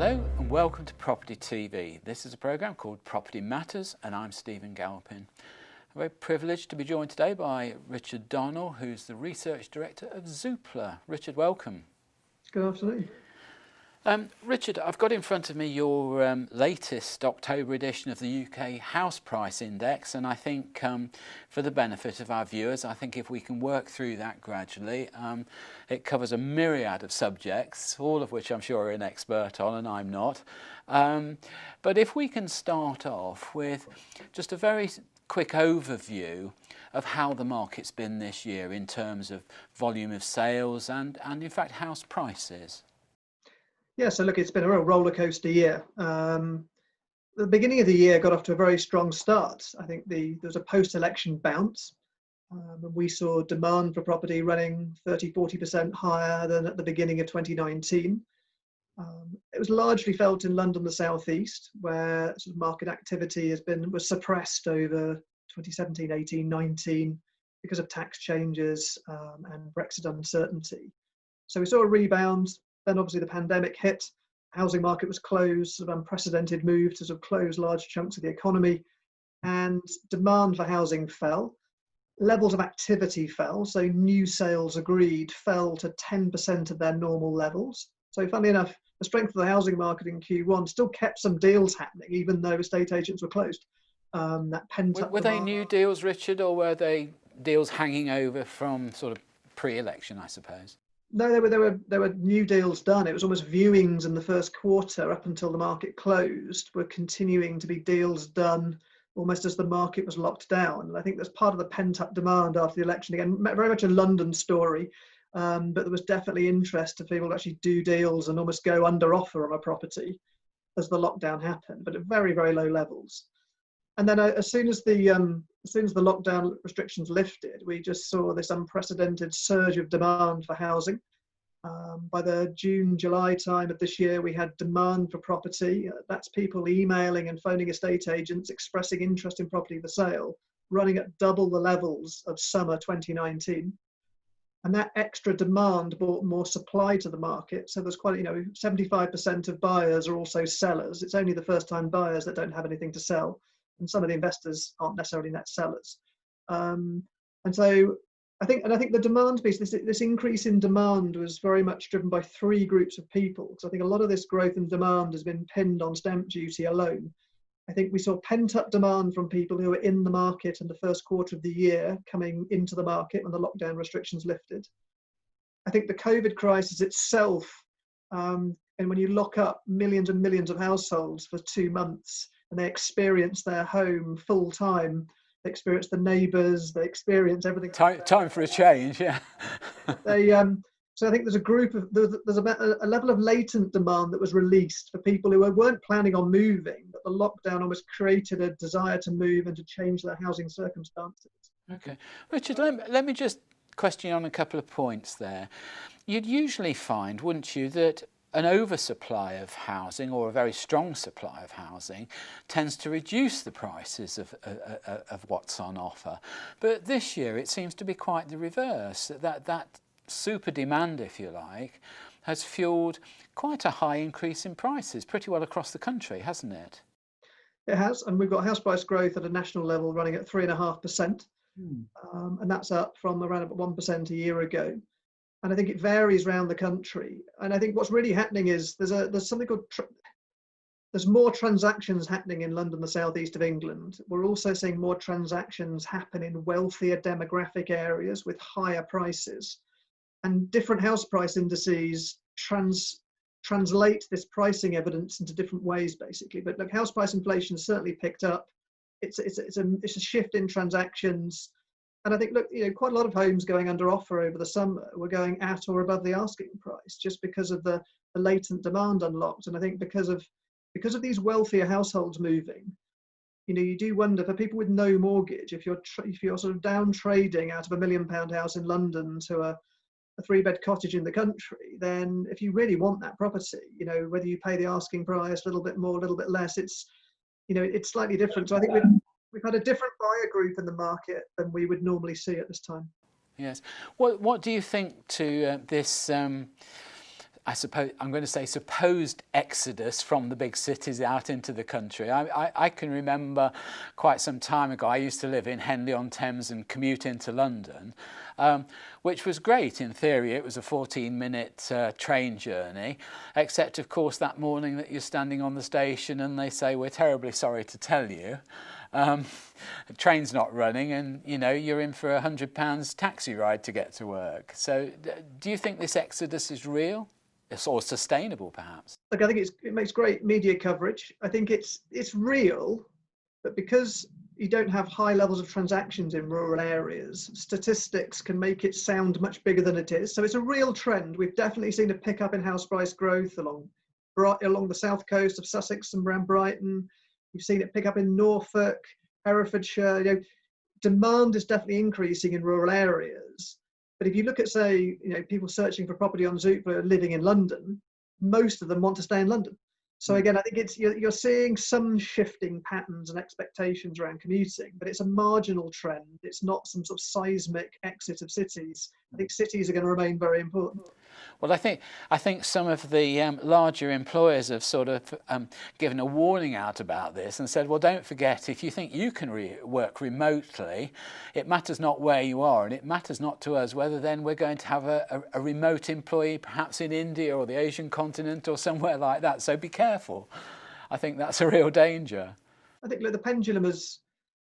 Hello and welcome to Property TV. This is a programme called Property Matters and I'm Stephen Galpin. I'm very privileged to be joined today by Richard Donnell, who's the Research Director of Zoopla. Richard, welcome. Good afternoon. Richard, I've got in front of me your latest October edition of the UK House Price Index, and I think for the benefit of our viewers, I think if we can work through that gradually, it covers a myriad of subjects, all of which I'm sure you're an expert on and I'm not. But if we can start off with just a very quick overview of how the market's been this year in terms of volume of sales and in fact house prices. Yeah, so look, it's been a real roller coaster year. The beginning of the year got off to a very strong start. I think there was a post-election bounce. And we saw demand for property running 30-40% higher than at the beginning of 2019. It was largely felt in London, the southeast, where sort of market activity was suppressed over 2017, 18, 19 because of tax changes and Brexit uncertainty. So we saw a rebound. Then obviously the pandemic hit, housing market was closed, sort of unprecedented move to sort of close large chunks of the economy, and demand for housing fell. Levels of activity fell, so new sales agreed fell to 10% of their normal levels. So funnily enough, the strength of the housing market in Q1 still kept some deals happening, even though estate agents were closed. That pent-up Were they demand. new deals, Richard, or were they deals hanging over from sort of pre-election, I suppose? No, there were new deals done. It was almost viewings in the first quarter up until the market closed were continuing to be deals done almost as the market was locked down. And I think that's part of the pent-up demand after the election. Again, very much a London story, but there was definitely interest to people to actually do deals and almost go under offer on a property as the lockdown happened, but at very, very low levels. And then as soon as the lockdown restrictions lifted, we just saw this unprecedented surge of demand for housing. By the June, July time of this year, we had demand for property. That's people emailing and phoning estate agents, expressing interest in property for sale, running at double the levels of summer 2019. And that extra demand brought more supply to the market. So there's quite, 75% of buyers are also sellers. It's only the first-time buyers that don't have anything to sell. And some of the investors aren't necessarily net sellers. And so I think the demand piece, this increase in demand was very much driven by three groups of people. Because I think a lot of this growth in demand has been pinned on stamp duty alone. I think we saw pent-up demand from people who were in the market in the first quarter of the year coming into the market when the lockdown restrictions lifted. I think the COVID crisis itself, and when you lock up millions and millions of households for 2 months, and they experience their home full time. They experience the neighbours. They experience everything. Time for a change, yeah. So I think there's a level of latent demand that was released for people who weren't planning on moving, but the lockdown almost created a desire to move and to change their housing circumstances. Okay, Richard, let me just question you on a couple of points there. You'd usually find, wouldn't you, that an oversupply of housing or a very strong supply of housing tends to reduce the prices of what's on offer. But this year it seems to be quite the reverse. That super demand, if you like, has fueled quite a high increase in prices pretty well across the country, hasn't it? It has, and we've got house price growth at a national level running at 3.5%. And that's up from around about 1% a year ago. And I think it varies around the country. And I think what's really happening is there's something called there's more transactions happening in London, the southeast of England. We're also seeing more transactions happen in wealthier demographic areas with higher prices. And different house price indices translate this pricing evidence into different ways, basically. But look, house price inflation has certainly picked up. It's a shift in transactions. And I think, look, quite a lot of homes going under offer over the summer were going at or above the asking price just because of the latent demand unlocked. And I think because of these wealthier households moving, you do wonder for people with no mortgage, if you're sort of down trading out of £1 million house in London to a 3-bed cottage in the country, then if you really want that property, whether you pay the asking price a little bit more, a little bit less, it's slightly different. So I think we've had a different buyer group in the market than we would normally see at this time. Yes. What do you think to this I suppose I'm going to say supposed exodus from the big cities out into the country. I can remember quite some time ago, I used to live in Henley-on-Thames and commute into London, which was great in theory. It was a 14-minute train journey, except of course that morning that you're standing on the station and they say, we're terribly sorry to tell you, the train's not running, and you're in for £100 taxi ride to get to work. So do you think this exodus is real? Or sustainable, perhaps? Look, I think it makes great media coverage. I think it's real, but because you don't have high levels of transactions in rural areas, statistics can make it sound much bigger than it is. So it's a real trend. We've definitely seen a pickup in house price growth along the south coast of Sussex and around Brighton. We've seen it pick up in Norfolk, Herefordshire. Demand is definitely increasing in rural areas. But if you look at, say, people searching for property on Zoopla living in London, most of them want to stay in London. So again, I think you're seeing some shifting patterns and expectations around commuting, but it's a marginal trend. It's not some sort of seismic exit of cities. I think cities are going to remain very important. Well, I think some of the larger employers have sort of given a warning out about this and said, well, don't forget, if you think you can work remotely, it matters not where you are, and it matters not to us whether then we're going to have a remote employee perhaps in India or the Asian continent or somewhere like that. So be careful. I think that's a real danger. I think the pendulum has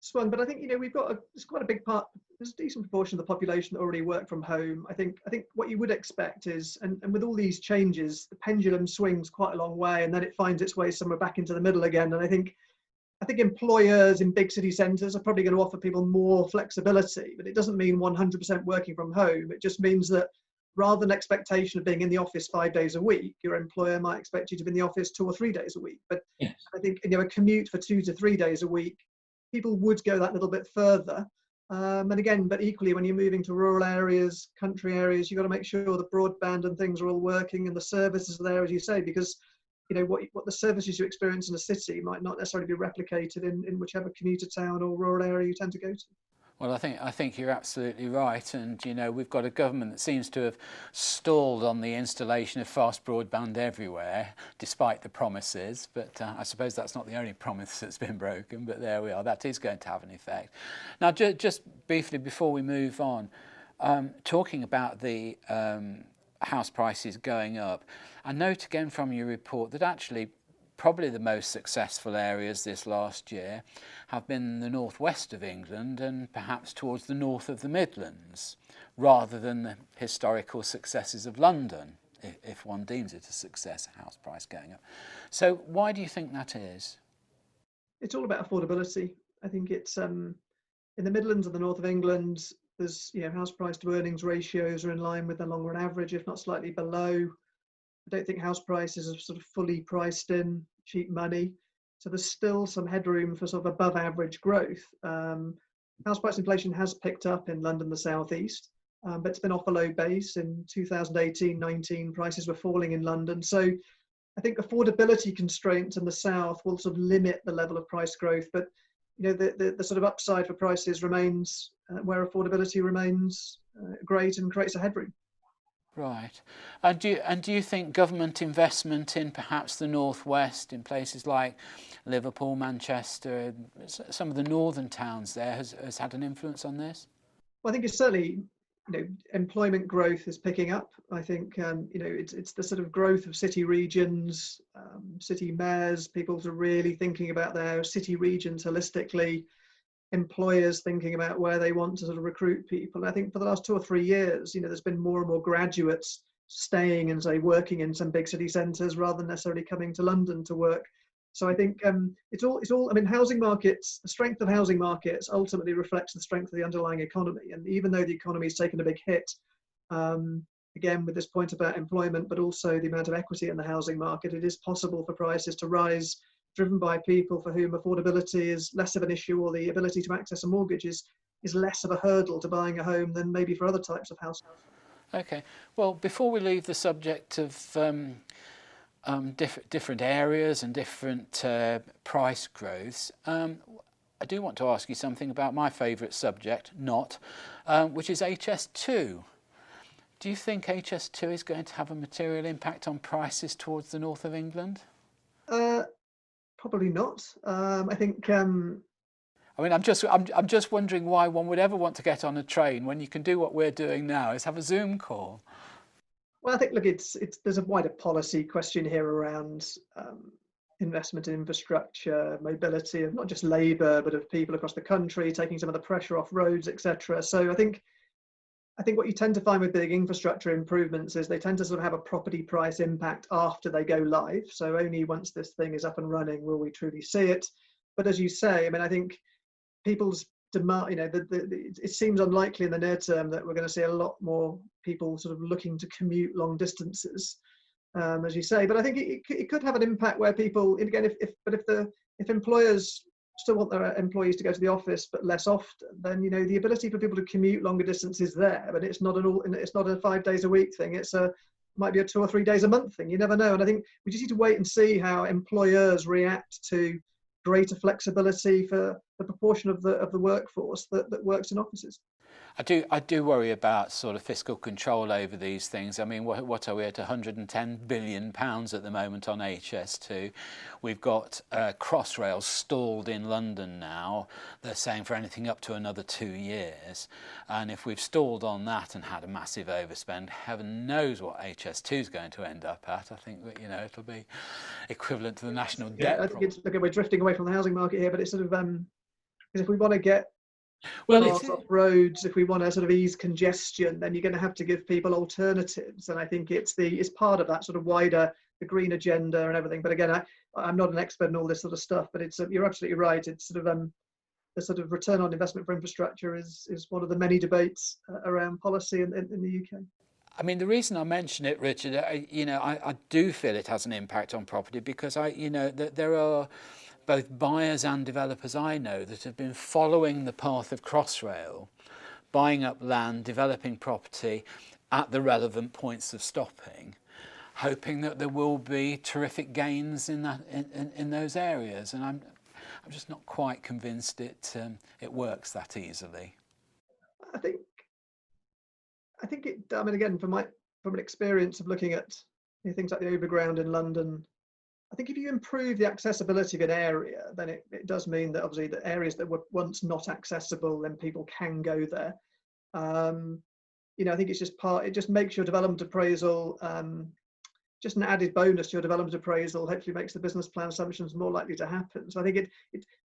swung, but I think it's quite a big part. There's a decent proportion of the population that already work from home. I think what you would expect is, and with all these changes, the pendulum swings quite a long way, and then it finds its way somewhere back into the middle again. And I think employers in big city centres are probably going to offer people more flexibility, but it doesn't mean 100% working from home. It just means that rather than expectation of being in the office 5 days a week, your employer might expect you to be in the office 2 or 3 days a week. But yes. I think a commute for 2 to 3 days a week, people would go that little bit further. And again, but equally, when you're moving to rural areas, country areas, you've got to make sure the broadband and things are all working and the services are there, as you say, because what the services you experience in a city might not necessarily be replicated in whichever commuter town or rural area you tend to go to. Well, I think you're absolutely right, and we've got a government that seems to have stalled on the installation of fast broadband everywhere, despite the promises. But I suppose that's not the only promise that's been broken. But there we are. That is going to have an effect. Now, just briefly before we move on, talking about the house prices going up, I note again from your report that actually probably the most successful areas this last year have been the northwest of England and perhaps towards the north of the Midlands, rather than the historical successes of London, if one deems it a success, house price going up. So why do you think that is? It's all about affordability. I think it's in the Midlands and the north of England, there's house price to earnings ratios are in line with the long run average, if not slightly below. I don't think house prices are sort of fully priced in, cheap money. So there's still some headroom for sort of above average growth. House price inflation has picked up in London, the southeast, but it's been off a low base. In 2018-19, prices were falling in London. So I think affordability constraints in the south will sort of limit the level of price growth. But the sort of upside for prices remains where affordability remains great and creates a headroom. Right. And do you think government investment in perhaps the northwest, in places like Liverpool, Manchester, some of the northern towns there, has had an influence on this? Well, I think it's certainly, employment growth is picking up. I think, it's the sort of growth of city regions, city mayors, people are really thinking about their city regions holistically, employers thinking about where they want to sort of recruit people. And I think for the last 2 or 3 years, there's been more and more graduates staying and working in some big city centres rather than necessarily coming to London to work. So I think it's all. I mean, housing markets, the strength of housing markets ultimately reflects the strength of the underlying economy. And even though the economy has taken a big hit, again with this point about employment, but also the amount of equity in the housing market, it is possible for prices to rise, driven by people for whom affordability is less of an issue, or the ability to access a mortgage is less of a hurdle to buying a home than maybe for other types of households. Okay. Well, before we leave the subject of different areas and different price growths, I do want to ask you something about my favourite subject, which is HS2. Do you think HS2 is going to have a material impact on prices towards the north of England? Probably not. I think. I mean, I'm just wondering why one would ever want to get on a train when you can do what we're doing now, is have a Zoom call. Well, I think, look, there's a wider policy question here around investment in infrastructure, mobility of not just labour, but of people across the country, taking some of the pressure off roads, etc. So I think what you tend to find with big infrastructure improvements is they tend to sort of have a property price impact after they go live. So only once this thing is up and running will we truly see it. But as you say, I mean, I think people's demand, it seems unlikely in the near term that we're going to see a lot more people sort of looking to commute long distances, as you say. But I think it could have an impact where people, again, if employers still want their employees to go to the office but less often, then the ability for people to commute longer distances there. But it's not a 5 days a week thing. Might be a 2 or 3 days a month thing. You never know. And I think we just need to wait and see how employers react to greater flexibility for the proportion of the workforce that works in offices. I do worry about sort of fiscal control over these things. I mean, what are we at, £110 billion at the moment on HS2? We've got Crossrail stalled in London now. They're saying for anything up to another 2 years. And if we've stalled on that and had a massive overspend, heaven knows what HS2 is going to end up at. I think that, it'll be equivalent to the national debt. I think we're drifting away from the housing market here, but it's sort of, because if we want to get off roads, if we want to sort of ease congestion, then you're going to have to give people alternatives. And I think it's part of that sort of wider, the green agenda and everything. But again, I'm not an expert in all this sort of stuff, but you're absolutely right. It's sort of the sort of return on investment for infrastructure is one of the many debates around policy in the UK. I mean, the reason I mention it, Richard, I do feel it has an impact on property because there are both buyers and developers I know that have been following the path of Crossrail, buying up land, developing property at the relevant points of stopping, hoping that there will be terrific gains in those areas. And I'm just not quite convinced it works that easily. I think it. I mean, again, from an experience of looking at things like the Overground in London, I think if you improve the accessibility of an area, then it does mean that obviously the areas that were once not accessible, then people can go there. I think it's just it just makes your development appraisal, just an added bonus to your development appraisal, hopefully makes the business plan assumptions more likely to happen. So I think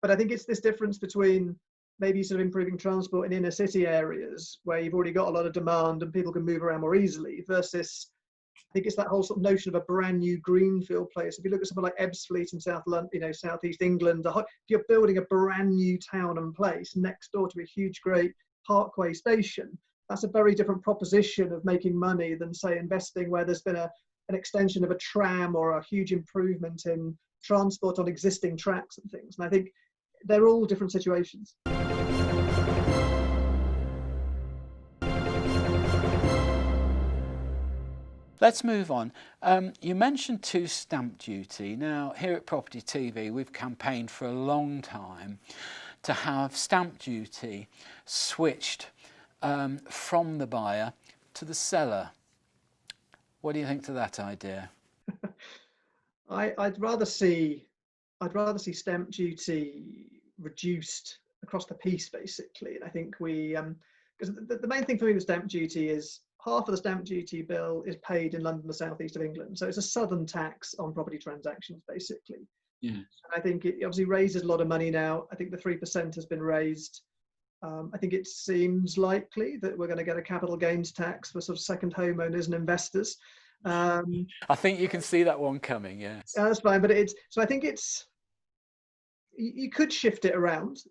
but I think it's this difference between maybe sort of improving transport in inner city areas where you've already got a lot of demand and people can move around more easily versus, I think it's that whole sort of notion of a brand new greenfield place. If you look at something like Ebbsfleet in South London, Southeast England, if you're building a brand new town and place next door to a huge, great parkway station, that's a very different proposition of making money than, say, investing where there's been an extension of a tram or a huge improvement in transport on existing tracks and things. And I think they're all different situations. Let's move on. You mentioned stamp duty. Now, here at Property TV, we've campaigned for a long time to have stamp duty switched from the buyer to the seller. What do you think to that idea? I'd rather see stamp duty reduced across the piece, basically. And I think because the main thing for me with stamp duty is half of the stamp duty bill is paid in London, the southeast of England. So it's a southern tax on property transactions, basically. Yeah. And I think it obviously raises a lot of money now. I think the 3% has been raised. I think it seems likely that we're going to get a capital gains tax for sort of second homeowners and investors. I think you can see that one coming, yes. That's fine, but I think you could shift it around,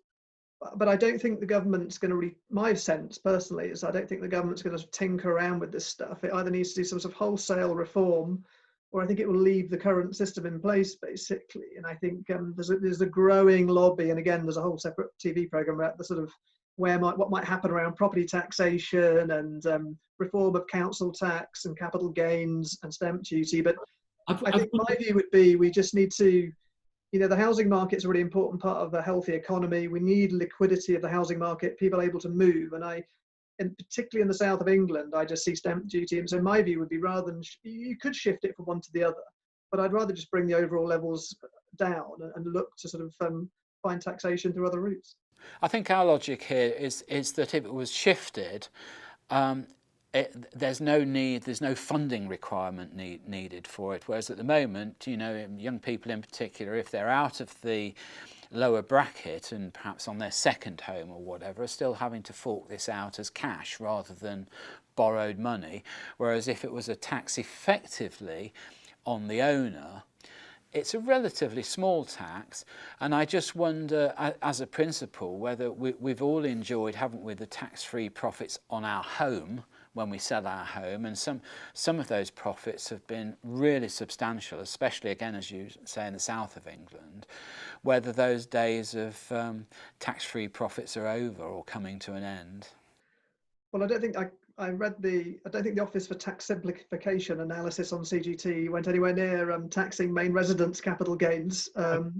but I don't think the government's going to my sense personally is I don't think the government's going to tinker around with this stuff. It either needs to do some sort of wholesale reform, or I think it will leave the current system in place, basically. And I think there's a growing lobby, and again, there's a whole separate TV program about the sort of what might happen around property taxation and reform of council tax and capital gains and stamp duty. But I think my view would be we just need to, the housing market's a really important part of a healthy economy. We need liquidity of the housing market, people able to move. And I particularly in the south of England, I just see stamp duty. And so my view would be, rather than you could shift it from one to the other, but I'd rather just bring the overall levels down and look to sort of find taxation through other routes. I think our logic here is that if it was shifted, um, there's no funding requirement needed for it. Whereas at the moment, young people in particular, if they're out of the lower bracket and perhaps on their second home or whatever, are still having to fork this out as cash rather than borrowed money. Whereas if it was a tax effectively on the owner, it's a relatively small tax, and I just wonder, as a principle, whether we've all enjoyed, haven't we, the tax-free profits on our home when we sell our home, and some of those profits have been really substantial, especially, again, as you say, in the south of England, whether those days of tax-free profits are over or coming to an end. Well, I don't think I don't think the Office for Tax Simplification analysis on CGT went anywhere near taxing main residence capital gains,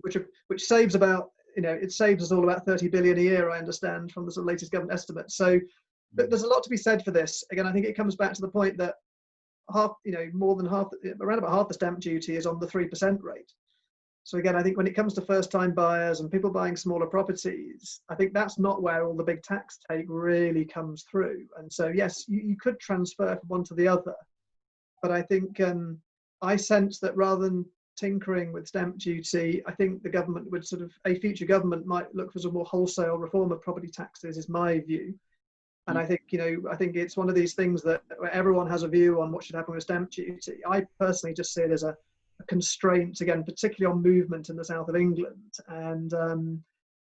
which saves about, it saves us all about 30 billion a year, I understand, from the sort of latest government estimate. So, but there's a lot to be said for this. Again, I think it comes back to the point that around about half the stamp duty is on the 3% rate. So again, I think when it comes to first-time buyers and people buying smaller properties, I think that's not where all the big tax take really comes through. And so, yes, you could transfer from one to the other. But I think I sense that rather than tinkering with stamp duty, I think the government would a future government might look for some more wholesale reform of property taxes, is my view. And I think, I think it's one of these things that where everyone has a view on what should happen with stamp duty. I personally just see it as a constraint, again, particularly on movement in the south of England. And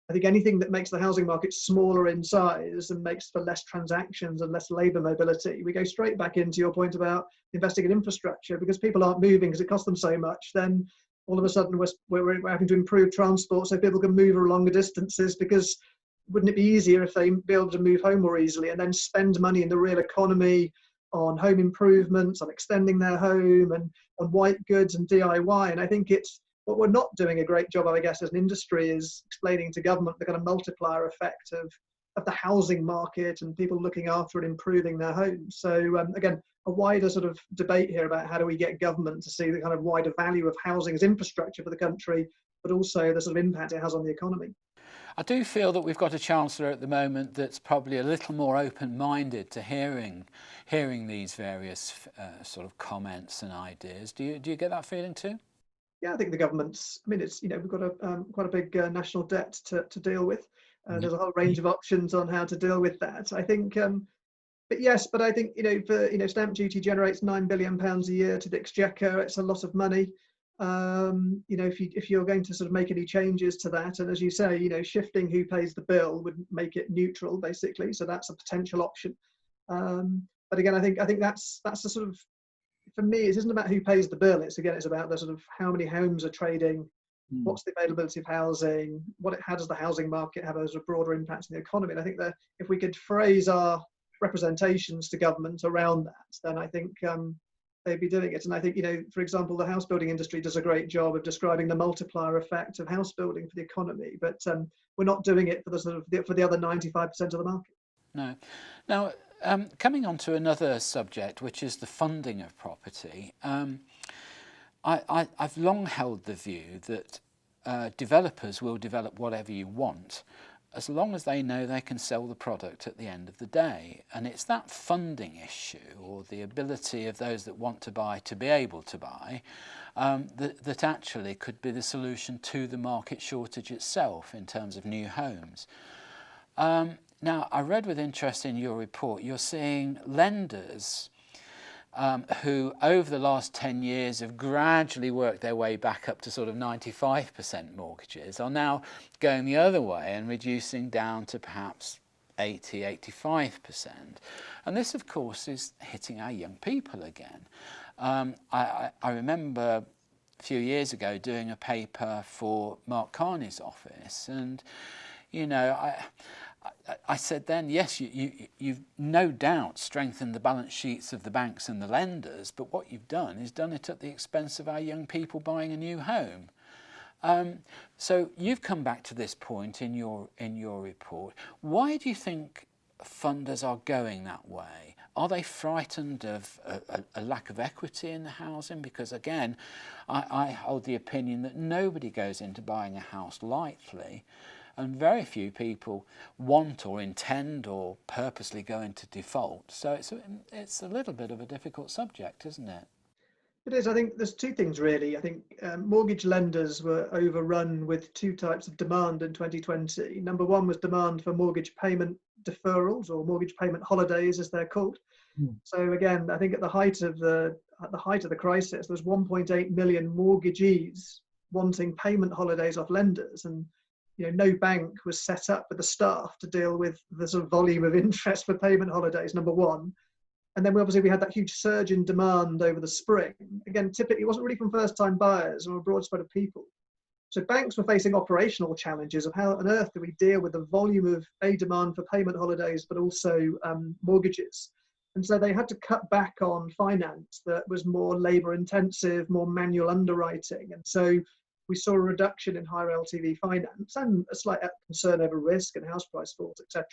I think anything that makes the housing market smaller in size and makes for less transactions and less labour mobility, we go straight back into your point about investing in infrastructure, because people aren't moving because it costs them so much. Then all of a sudden we're having to improve transport so people can move longer distances, because wouldn't it be easier if they be able to move home more easily and then spend money in the real economy on home improvements, on extending their home, and on white goods and DIY? And I think it's what we're not doing a great job of, I guess, as an industry, is explaining to government the kind of multiplier effect of the housing market and people looking after and improving their homes. So again, a wider sort of debate here about how do we get government to see the kind of wider value of housing as infrastructure for the country, but also the sort of impact it has on the economy. I do feel that we've got a Chancellor at the moment that's probably a little more open-minded to hearing these various sort of comments and ideas. Do you get that feeling too? Yeah, I think the government's, I mean, it's, we've got quite a big national debt to deal with. There's a whole range of options on how to deal with that. I think, but I think, stamp duty generates £9 billion a year to the Exchequer. It's a lot of money. If you're going to sort of make any changes to that, and as you say, shifting who pays the bill would make it neutral, basically. So that's a potential option. But again, I think that's the sort of, for me, it isn't about who pays the bill. It's about the sort of how many homes are trading, what's the availability of housing, how does the housing market have a sort of broader impact on the economy. And I think that if we could phrase our representations to government around that, then I think they'd be doing it. And I think, for example, the house building industry does a great job of describing the multiplier effect of house building for the economy, but we're not doing it for the other 95% of the market. No. Now, coming on to another subject, which is the funding of property, I've long held the view that developers will develop whatever you want, as long as they know they can sell the product at the end of the day. And it's that funding issue, or the ability of those that want to buy to be able to buy, that actually could be the solution to the market shortage itself in terms of new homes. Now, I read with interest in your report, you're seeing lenders who over the last 10 years have gradually worked their way back up to sort of 95% mortgages are now going the other way and reducing down to perhaps 80, 85%. And this, of course, is hitting our young people again. I remember a few years ago doing a paper for Mark Carney's office, and, I said then, yes, you've no doubt strengthened the balance sheets of the banks and the lenders, but what you've done is done it at the expense of our young people buying a new home. So you've come back to this point in your report. Why do you think funders are going that way? Are they frightened of a lack of equity in the housing? Because again, I hold the opinion that nobody goes into buying a house lightly, and very few people want or intend or purposely go into default. So it's a little bit of a difficult subject, isn't it? It is. I think there's two things really. I think mortgage lenders were overrun with two types of demand in 2020. Number one was demand for mortgage payment deferrals, or mortgage payment holidays as they're called. So again, I think at the height of the crisis, there was 1.8 million mortgagees wanting payment holidays off lenders, and no bank was set up with the staff to deal with the sort of volume of interest for payment holidays. Number one. And then we had that huge surge in demand over the spring. Again, typically it wasn't really from first-time buyers or a broad spread of people. So banks were facing operational challenges of how on earth do we deal with the volume of demand for payment holidays, but also mortgages. And so they had to cut back on finance that was more labour intensive, more manual underwriting. And so we saw a reduction in higher LTV finance and a slight concern over risk and house price falls, etc.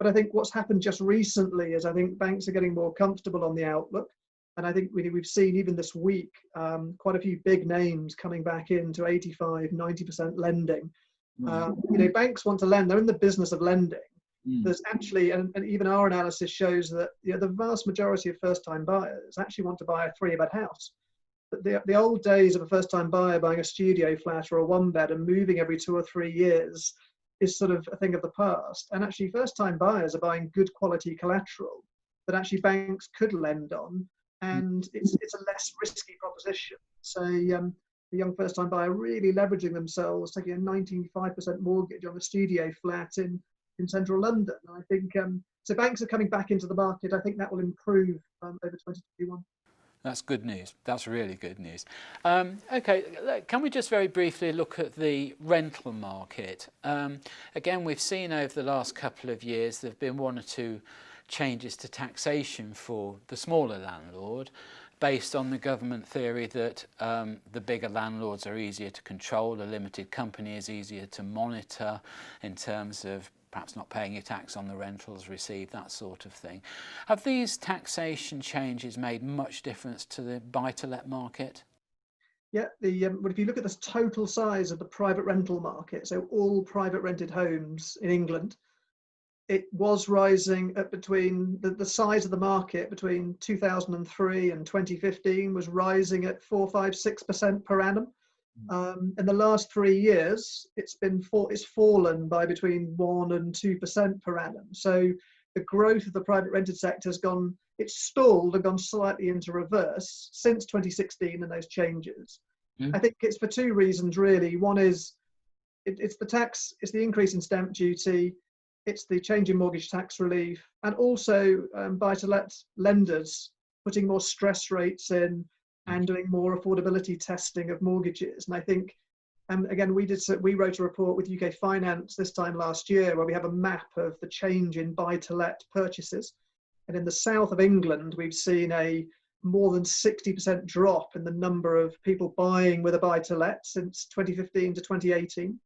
But I think what's happened just recently is I think banks are getting more comfortable on the outlook. And I think we've seen even this week quite a few big names coming back into 85, 90% lending. Banks want to lend. They're in the business of lending. There's actually, and even our analysis shows that the vast majority of first-time buyers actually want to buy a 3-bed house. But the old days of a first-time buyer buying a studio flat or a 1-bed and moving every 2 or 3 years is sort of a thing of the past. And actually first-time buyers are buying good quality collateral that actually banks could lend on, and it's a less risky proposition. So the young first-time buyer really leveraging themselves, taking a 95% mortgage on a studio flat in central London. And I think so banks are coming back into the market. I think that will improve over 2021. That's good news. That's really good news. Okay, can we just very briefly look at the rental market? Again, we've seen over the last couple of years there have been 1 or 2 changes to taxation for the smaller landlord, based on the government theory that the bigger landlords are easier to control, a limited company is easier to monitor in terms of perhaps not paying your tax on the rentals received, that sort of thing. Have these taxation changes made much difference to the buy-to-let market? Yeah, but if you look at the total size of the private rental market, so all private rented homes in England, it was rising at between the size of the market between 2003 and 2015 was rising at 4, 5, 6% per annum. In the last 3 years, it's fallen by between 1 and 2% per annum. So the growth of the private rented sector it's stalled and gone slightly into reverse since 2016 and those changes. I think it's for 2 reasons really. One is it's the increase in stamp duty, it's the change in mortgage tax relief, and also buy-to-let lenders putting more stress rates in and doing more affordability testing of mortgages. And I think, again, we wrote a report with UK Finance this time last year where we have a map of the change in buy-to-let purchases. And in the south of England, we've seen a more than 60% drop in the number of people buying with a buy-to-let since 2015 to 2018.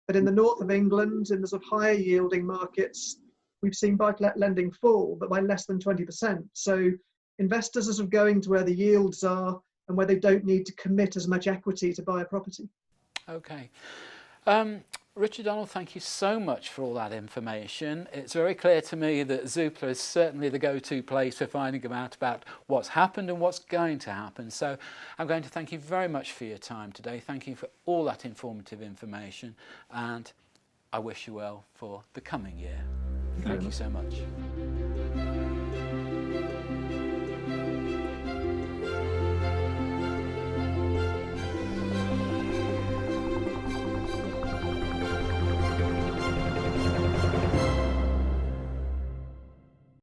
But in the north of England, in the sort of higher yielding markets, we've seen buy-to-let lending fall, but by less than 20%. So investors are sort of going to where the yields are and where they don't need to commit as much equity to buy a property. Okay. Richard Donnell, thank you so much for all that information. It's very clear to me that Zoopla is certainly the go-to place for finding out about what's happened and what's going to happen. So I'm going to thank you very much for your time today. Thank you for all that informative information, and I wish you well for the coming year. Thank you so much.